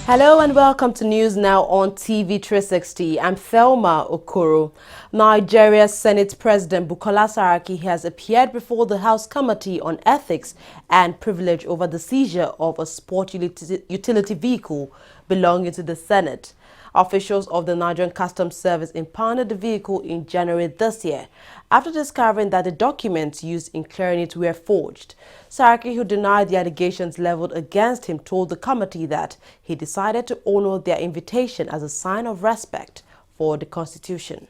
Hello and welcome to News Now on TV360. I'm Thelma Okoro. Nigeria's Senate President Bukola Saraki has appeared before the House Committee on Ethics and Privilege over the seizure of a sport utility vehicle belonging to the Senate. Officials of the Nigerian Customs Service impounded the vehicle in January this year after discovering that the documents used in clearing it were forged. Saraki, who denied the allegations leveled against him, told the committee that he decided to honor their invitation as a sign of respect for the Constitution.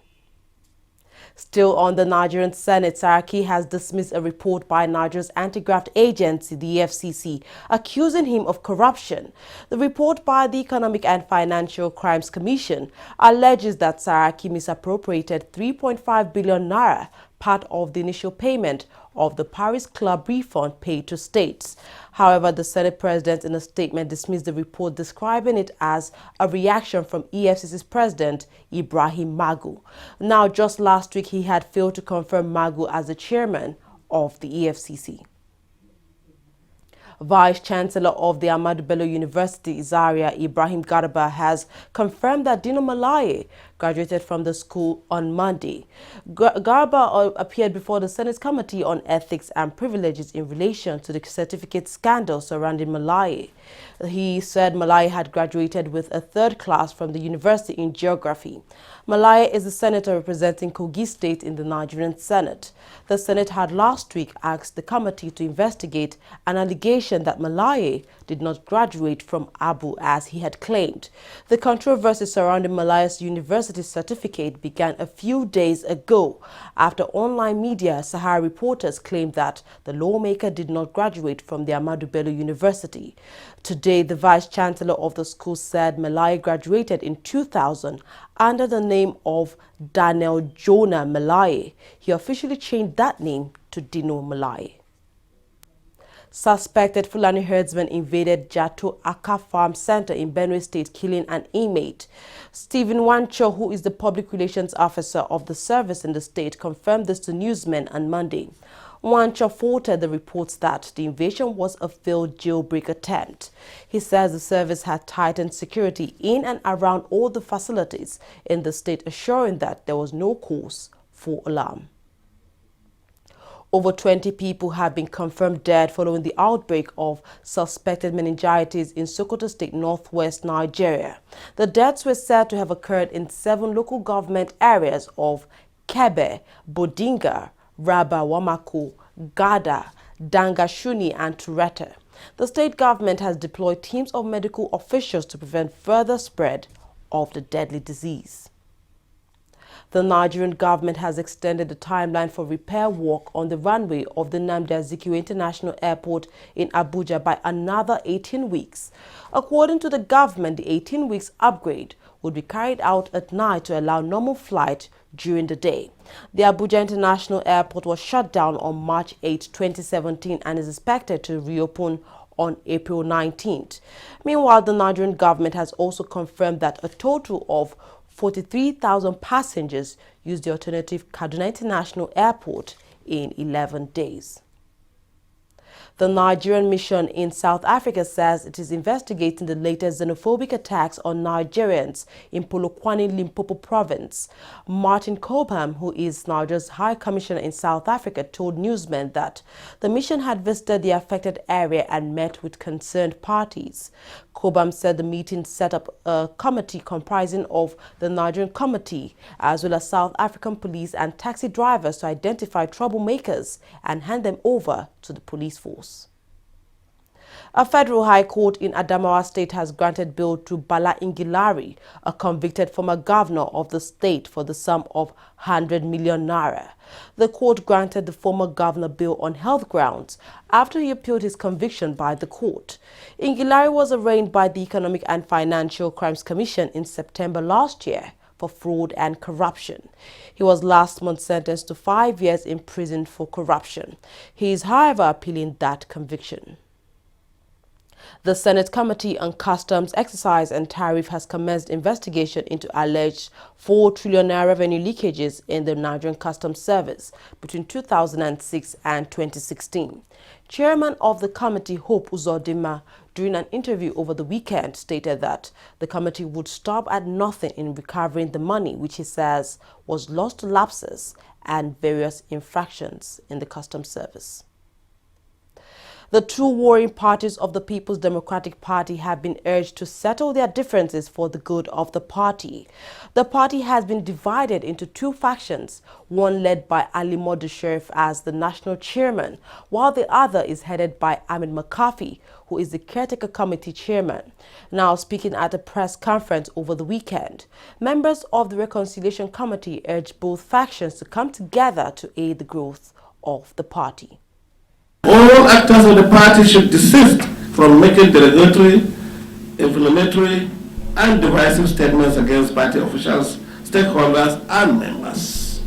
Still on the Nigerian Senate, Saraki has dismissed a report by Nigeria's anti-graft agency, the FCC, accusing him of corruption. The report by the Economic and Financial Crimes Commission alleges that Saraki misappropriated 3.5 billion naira, part of the initial payment of the Paris Club refund paid to states. However, the Senate President in a statement dismissed the report, describing it as a reaction from EFCC's President Ibrahim Magu. Now, just last week, he had failed to confirm Magu as the chairman of the EFCC. Vice-Chancellor of the Ahmadu Bello University, Zaria Ibrahim Garba, has confirmed that Dino Malaye graduated from the school on Monday. Garba appeared before the Senate Committee on Ethics and Privileges in relation to the certificate scandal surrounding Malaye. He said Malaye had graduated with a third class from the university in geography. Malaye is the senator representing Kogi State in the Nigerian Senate. The Senate had last week asked the committee to investigate an allegation that Malaye did not graduate from Abu as he had claimed. The controversy surrounding Malaye's university certificate began a few days ago after online media Sahara reporters claimed that the lawmaker did not graduate from the Ahmadu Bello University. Today, the Vice-Chancellor of the school said Malaye graduated in 2000 under the name of Daniel Jonah Malaye. He officially changed that name to Dino Malaye. Suspected Fulani herdsmen invaded Jato Aka Farm Center in Benue State, killing an inmate. Stephen Wancho, who is the public relations officer of the service in the state, confirmed this to newsmen on Monday. Wancho faulted the reports that the invasion was a failed jailbreak attempt. He says the service had tightened security in and around all the facilities in the state, assuring that there was no cause for alarm. Over 20 people have been confirmed dead following the outbreak of suspected meningitis in Sokoto State, northwest Nigeria. The deaths were said to have occurred in 7 local government areas of Kebe, Bodinga, Raba, Wamako, Gada, Dangashuni, and Turete. The state government has deployed teams of medical officials to prevent further spread of the deadly disease. The Nigerian government has extended the timeline for repair work on the runway of the Nnamdi Azikiwe International Airport in Abuja by another 18 weeks. According to the government, the 18 weeks upgrade would be carried out at night to allow normal flight during the day. The Abuja International Airport was shut down on March 8, 2017 and is expected to reopen on April 19th. Meanwhile, the Nigerian government has also confirmed that a total of 43,000 passengers used the alternative Kaduna International Airport in 11 days. The Nigerian mission in South Africa says it is investigating the latest xenophobic attacks on Nigerians in Polokwane, Limpopo province. Martin Cobham, who is Nigeria's High Commissioner in South Africa, told newsmen that the mission had visited the affected area and met with concerned parties. Cobham said the meeting set up a committee comprising of the Nigerian committee as well as South African police and taxi drivers to identify troublemakers and hand them over to the police force. A federal high court in Adamawa State has granted bail to Bala Ingilari, a convicted former governor of the state, for the sum of 100 million naira. The court granted the former governor bail on health grounds after he appealed his conviction by the court. Ingilari was arraigned by the Economic and Financial Crimes Commission in September last year for fraud and corruption. He was last month sentenced to 5 years in prison for corruption. He is, however, appealing that conviction. The Senate Committee on Customs, Excise and Tariff has commenced investigation into alleged 4 trillion naira revenue leakages in the Nigerian Customs Service between 2006 and 2016. Chairman of the committee, Hope Uzodinma, during an interview over the weekend, stated that the committee would stop at nothing in recovering the money, which he says was lost to lapses and various infractions in the customs service. The two warring parties of the People's Democratic Party have been urged to settle their differences for the good of the party. The party has been divided into two factions, one led by Ali Modu Sheriff as the national chairman, while the other is headed by Ahmed McCarthy, who is the caretaker committee chairman. Now speaking at a press conference over the weekend, members of the Reconciliation Committee urged both factions to come together to aid the growth of the party. All actors of the party should desist from making derogatory, inflammatory, and divisive statements against party officials, stakeholders, and members.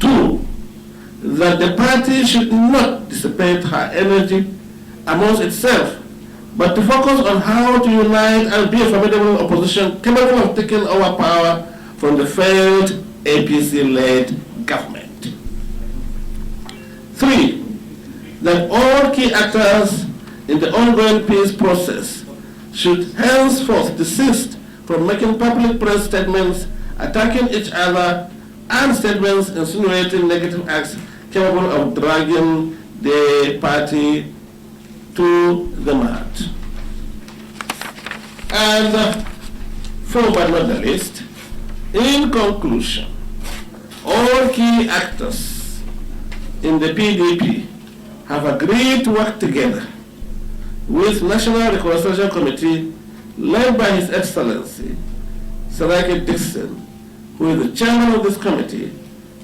2. That the party should not dissipate her energy amongst itself, but to focus on how to unite and be a formidable opposition capable of taking over power from the failed APC-led government. 3. That all key actors in the ongoing peace process should henceforth desist from making public press statements attacking each other and statements insinuating negative acts capable of dragging the party to the mud. And 4, but not the least, in conclusion, all key actors in the PDP have agreed to work together with National Reconciliation Committee led by His Excellency Saraki Dixon, who is the chairman of this committee,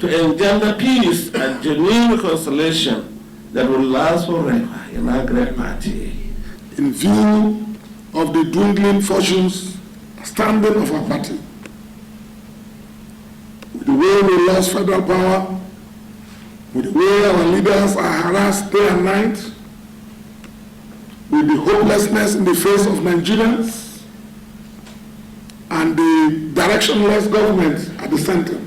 to engender peace and genuine reconciliation that will last forever in our great party. In view of the dwindling fortunes standing of our party, with the way we lost federal power, with the way our leaders are harassed day and night, with the hopelessness in the face of Nigerians, and the directionless government at the center,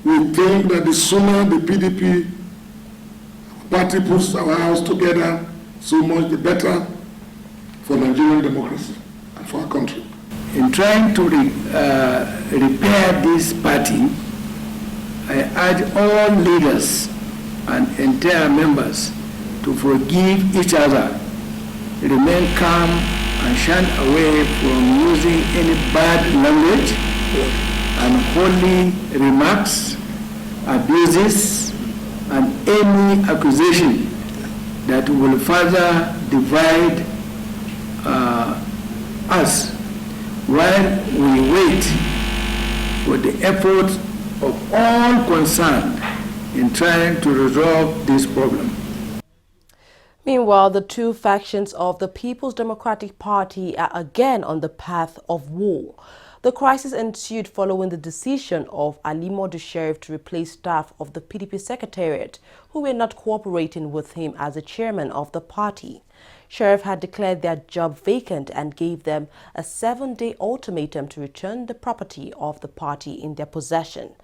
we think that the sooner the PDP party puts our house together, so much the better for Nigerian democracy and for our country. In trying to repair this party, I urge all leaders and entire members to forgive each other, remain calm, and shun away from using any bad language, unholy remarks, abuses, and any accusation that will further divide us while we wait for the efforts of all concerned in trying to resolve this problem. Meanwhile, the two factions of the People's Democratic Party are again on the path of war. The crisis ensued following the decision of Ali Modu Sheriff to replace staff of the PDP Secretariat who were not cooperating with him as the chairman of the party. Sheriff had declared their job vacant and gave them a 7-day ultimatum to return the property of the party in their possession.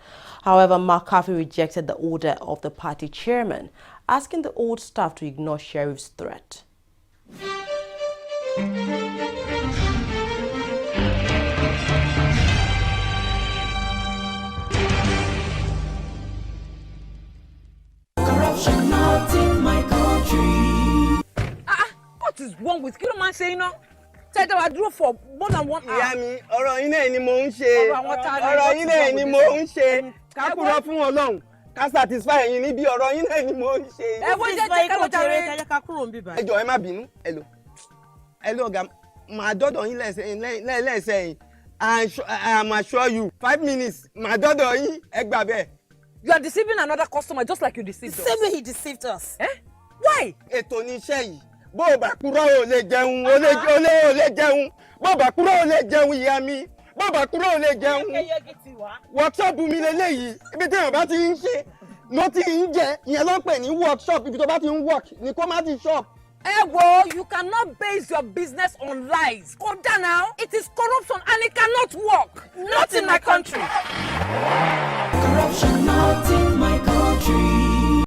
However, McCarthy rejected the order of the party chairman, asking the old staff to ignore Sheriff's threat. Corruption not in my country. What is wrong with you? Man saying no. Said I drew for more than 1 hour. Yeah, me. Ọ̀rọ̀ yín náà ni mò ń ṣe. Ọ̀rọ̀ yín náà ni mò ń ṣe. Ká kúrò fún Ọlọ́run. Ká satisfy yín níbi ọ̀rọ̀ yín náà ni mò ń ṣe. Ẹ wo jẹ́ ká lọ tare ká kúrò nbi báyìí. Ẹ jọ̀ọ́ ẹ má bínú. Hello ọ̀gá. Màá dọ́dọ̀ yín lẹ́sẹ̀ yín. I'm assure you 5 minutes. Màá dọ́dọ̀ yín. Ẹ gbà bẹ́ẹ̀. You are deceiving another customer just like you deceived us. The same way he deceived us. Eh? Why? Ètò ni iṣẹ́ yìí. Bó o bá kúrò ò lè jẹun, ò lè jẹun. Bó o bá kúrò ò lè jẹun ìyá mi. Bó o bá kúrò ò lè jẹun. Workshop mi lélẹ́yìí. Ibi tí èèyàn bá ti ń ṣe ló ti ń jẹ. Ìyẹn ló ń pè ní workshop. Ibi tó bá ti ń work ni kó má ti shop. You cannot base your business on lies. Koda now, it is corruption and it cannot work. Not in my country. Corruption not in my country.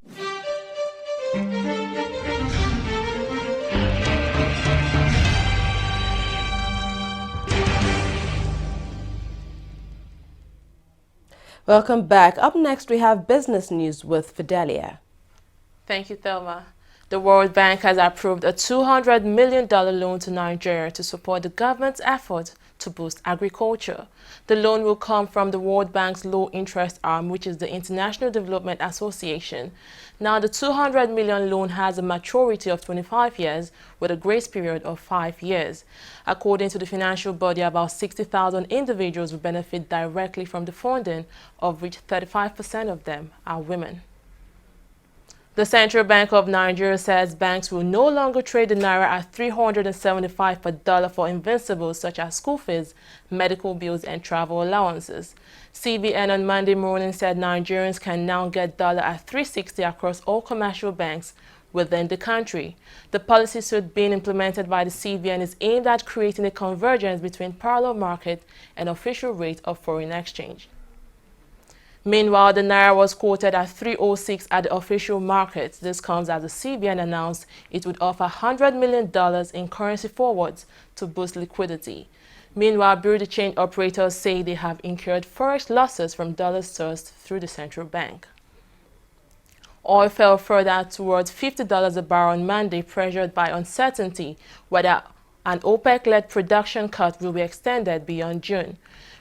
Welcome back. Up next, we have business news with Fidelia. Thank you, Thelma. The World Bank has approved a $200 million loan to Nigeria to support the government's effort to boost agriculture. The loan will come from the World Bank's low-interest arm, which is the International Development Association. Now, the $200 million loan has a maturity of 25 years with a grace period of 5 years. According to the financial body, about 60,000 individuals will benefit directly from the funding, of which 35% of them are women. The Central Bank of Nigeria says banks will no longer trade the naira at 375 per dollar for invincibles such as school fees, medical bills, and travel allowances. CBN on Monday morning said Nigerians can now get dollar at 360 across all commercial banks within the country. The policy suite being implemented by the CBN is aimed at creating a convergence between parallel market and official rate of foreign exchange. Meanwhile, the naira was quoted at 306 at the official market. This comes as the CBN announced it would offer $100 million in currency forwards to boost liquidity. Meanwhile, bureau de change operators say they have incurred forex losses from dollars sourced through the central bank. Oil fell further towards $50 a barrel on Monday, pressured by uncertainty whether an OPEC-led production cut will be extended beyond June.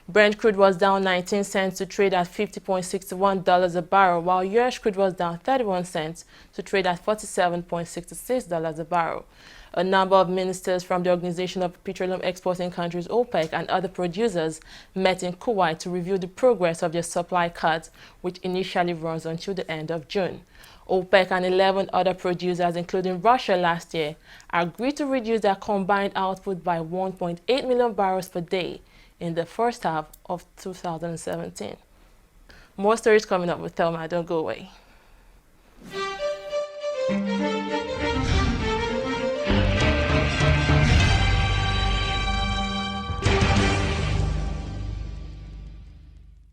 Brent crude was down 19 cents to trade at $50.61 a barrel, while US crude was down 31 cents to trade at $47.66 a barrel. A number of ministers from the Organization of Petroleum Exporting Countries, OPEC, and other producers met in Kuwait to review the progress of their supply cut, which initially runs until the end of June. OPEC and 11 other producers, including Russia last year, agreed to reduce their combined output by 1.8 million barrels per day in the first half of 2017. More stories coming up with Thelma. Don't go away.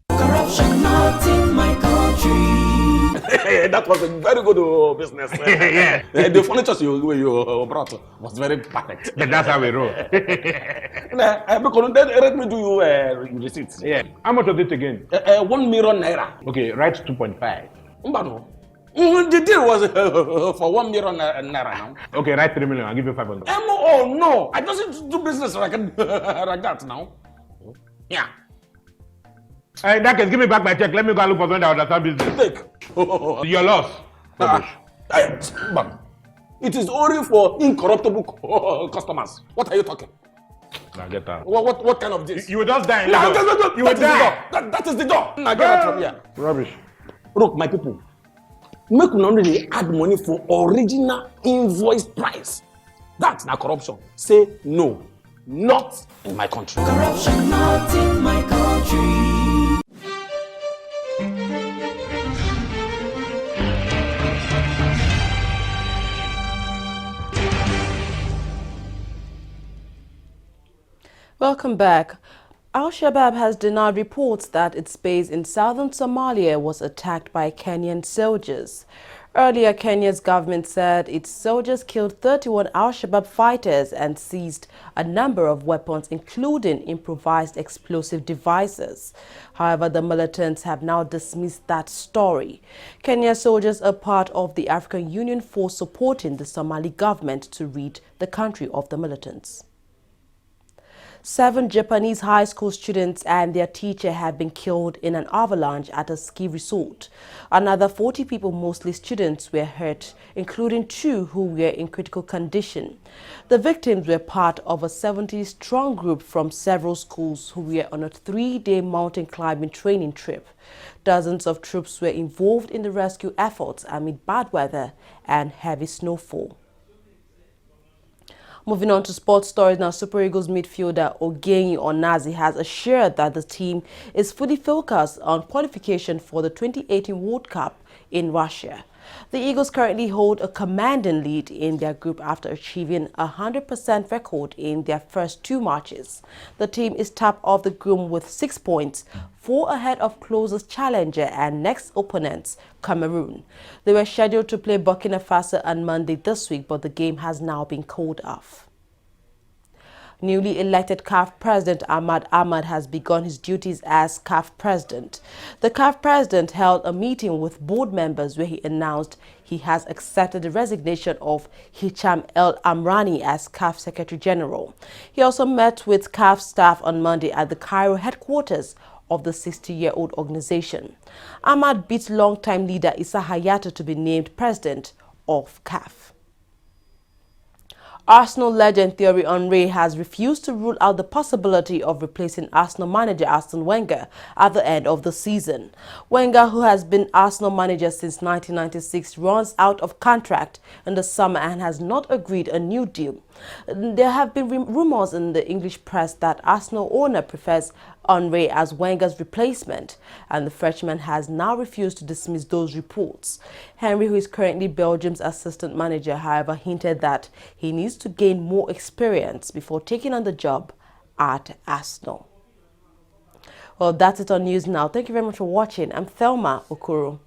Corruption not in my country. That was a very good business. Yeah. The furniture you brought was very perfect. That's how we roll. Because then let me do you receipts. Yeah. How much was it again? 1 million naira. Okay, write 2.5. Mbano. The deal was for 1 million naira now. Okay, write 3 million. I'll give you 500. Oh no, I don't do business like that now. Yeah. Hey, that can give me back my check. Let me go look for someone that understand business. Take. Your loss. It is only for incorruptible customers. What are you talking? Now get out. What kind of this? You will just die. No, You will die. That is the door. Now get out from here. Rubbish. Look, my people, make only add money for original invoice price. That's not corruption. Say no, not in my country. Corruption not in my country. Welcome back. Al-Shabaab has denied reports that its base in southern Somalia was attacked by Kenyan soldiers. Earlier, Kenya's government said its soldiers killed 31 Al-Shabaab fighters and seized a number of weapons, including improvised explosive devices. However, the militants have now dismissed that story. Kenya's soldiers are part of the African Union force supporting the Somali government to rid the country of the militants. 7 Japanese high school students and their teacher have been killed in an avalanche at a ski resort. Another 40 people, mostly students, were hurt, including 2 who were in critical condition. The victims were part of a 70-strong group from several schools who were on a 3-day mountain climbing training trip. Dozens of troops were involved in the rescue efforts amid bad weather and heavy snowfall. Moving on to sports stories now, Super Eagles midfielder Ogenyi Onazi has assured that the team is fully focused on qualification for the 2018 World Cup in Russia. The Eagles currently hold a commanding lead in their group after achieving a 100% record in their first 2 matches. The team is top of the group with 6 points, 4 ahead of closest challenger and next opponents, Cameroon. They were scheduled to play Burkina Faso on Monday this week, but the game has now been called off. Newly elected CAF President Ahmad Ahmad has begun his duties as CAF President. The CAF President held a meeting with board members where he announced he has accepted the resignation of Hicham El Amrani as CAF Secretary General. He also met with CAF staff on Monday at the Cairo headquarters of the 60-year-old organization. Ahmad beat longtime leader Issa Hayatou to be named president of CAF. Arsenal legend Thierry Henry has refused to rule out the possibility of replacing Arsenal manager Arsene Wenger at the end of the season. Wenger, who has been Arsenal manager since 1996, runs out of contract in the summer and has not agreed a new deal. There have been rumors in the English press that Arsenal owner prefers Henry as Wenger's replacement, and the Frenchman has now refused to dismiss those reports. Henry, who is currently Belgium's assistant manager, however, hinted that he needs to gain more experience before taking on the job at Arsenal. Well, that's it on News Now. Thank you very much for watching. I'm Thelma Okoro.